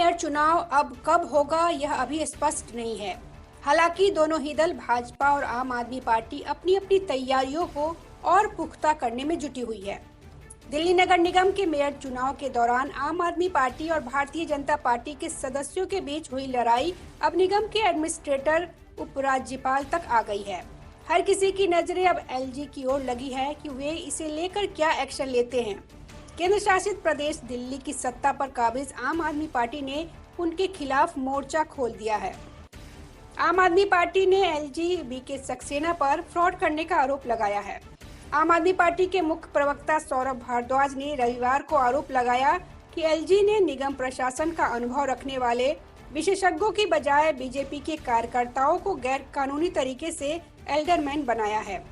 Mayor चुनाव अब कब होगा यह अभी स्पष्ट नहीं है। हालांकि दोनों ही दल भाजपा और आम आदमी पार्टी अपनी अपनी तैयारियों को और पुख्ता करने में जुटी हुई है। दिल्ली नगर निगम के मेयर चुनाव के दौरान आम आदमी पार्टी और भारतीय जनता पार्टी के सदस्यों के बीच हुई लड़ाई अब निगम के एडमिनिस्ट्रेटर उपराज्यपाल तक आ गई है। हर किसी की नजरें अब एलजी की ओर लगी है कि वे इसे लेकर क्या एक्शन लेते हैं। केंद्र शासित प्रदेश दिल्ली की सत्ता पर काबिज आम आदमी पार्टी ने उनके खिलाफ मोर्चा खोल दिया है। आम आदमी पार्टी ने एलजी बीके सक्सेना पर फ्रॉड करने का आरोप लगाया है। आम आदमी पार्टी के मुख्य प्रवक्ता सौरभ भारद्वाज ने रविवार को आरोप लगाया कि एलजी ने निगम प्रशासन का अनुभव रखने वाले विशेषज्ञों की बजाय बीजेपी के कार्यकर्ताओं को गैर कानूनी तरीके से एल्डरमैन बनाया है।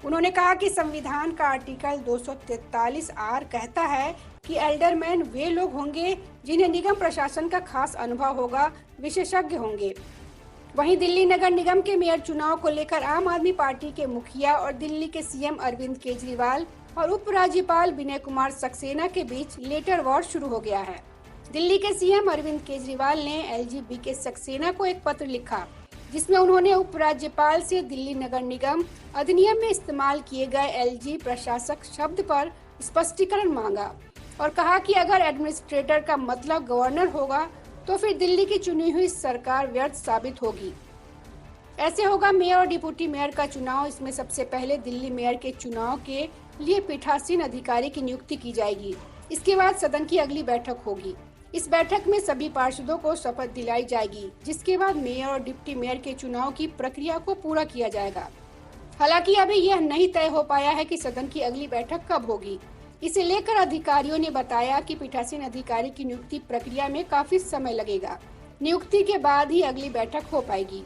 उन्होंने कहा कि संविधान का आर्टिकल 243 आर कहता है कि एल्डरमैन वे लोग होंगे जिन्हें निगम प्रशासन का खास अनुभव होगा, विशेषज्ञ होंगे। वहीं दिल्ली नगर निगम के मेयर चुनाव को लेकर आम आदमी पार्टी के मुखिया और दिल्ली के सीएम अरविंद केजरीवाल और उपराज्यपाल विनय कुमार सक्सेना के बीच लेटर वॉर शुरू हो गया है। दिल्ली के सीएम अरविंद केजरीवाल ने एलजी बीके सक्सेना को एक पत्र लिखा, जिसमें उन्होंने उपराज्यपाल से दिल्ली नगर निगम अधिनियम में इस्तेमाल किए गए एलजी प्रशासक शब्द पर स्पष्टीकरण मांगा और कहा कि अगर एडमिनिस्ट्रेटर का मतलब गवर्नर होगा तो फिर दिल्ली की चुनी हुई सरकार व्यर्थ साबित होगी। ऐसे होगा मेयर और डिप्टी मेयर का चुनाव। इसमें सबसे पहले दिल्ली मेयर के चुनाव के लिए पीठासीन अधिकारी की नियुक्ति की जाएगी। इसके बाद सदन की अगली बैठक होगी। इस बैठक में सभी पार्षदों को शपथ दिलाई जाएगी, जिसके बाद मेयर और डिप्टी मेयर के चुनाव की प्रक्रिया को पूरा किया जाएगा। हालांकि अभी यह नहीं तय हो पाया है कि सदन की अगली बैठक कब होगी। इसे लेकर अधिकारियों ने बताया कि पीठासीन अधिकारी की नियुक्ति प्रक्रिया में काफी समय लगेगा। नियुक्ति के बाद ही अगली बैठक हो पाएगी।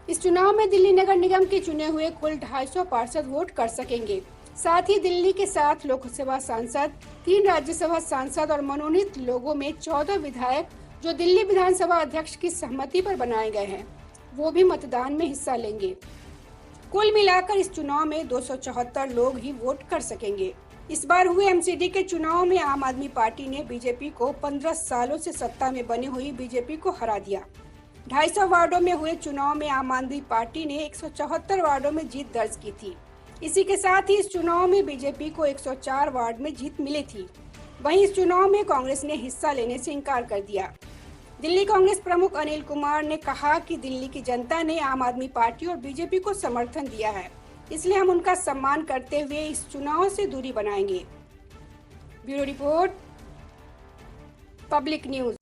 इस चुनाव में दिल्ली नगर निगम के चुने हुए कुल 250 पार्षद वोट कर सकेंगे। साथ ही दिल्ली के 7 लोकसभा सांसद, 3 राज्यसभा सांसद और मनोनीत लोगों में 14 विधायक जो दिल्ली विधानसभा अध्यक्ष की सहमति पर बनाए गए हैं, वो भी मतदान में हिस्सा लेंगे। कुल मिलाकर इस चुनाव में 274 लोग ही वोट कर सकेंगे। इस बार हुए एमसीडी के चुनाव में आम आदमी पार्टी ने बीजेपी को 15 सालों से सत्ता में बनी हुई बीजेपी को हरा दिया। 250 वार्डों में हुए चुनाव में आम आदमी पार्टी ने 174 वार्डों में जीत दर्ज की थी। इसी के साथ ही इस चुनाव में बीजेपी को 104 वार्ड में जीत मिली थी। वहीं इस चुनाव में कांग्रेस ने हिस्सा लेने से इनकार कर दिया। दिल्ली कांग्रेस प्रमुख अनिल कुमार ने कहा कि दिल्ली की जनता ने आम आदमी पार्टी और बीजेपी को समर्थन दिया है, इसलिए हम उनका सम्मान करते हुए इस चुनाव से दूरी बनाएंगे। Bureau report, public news.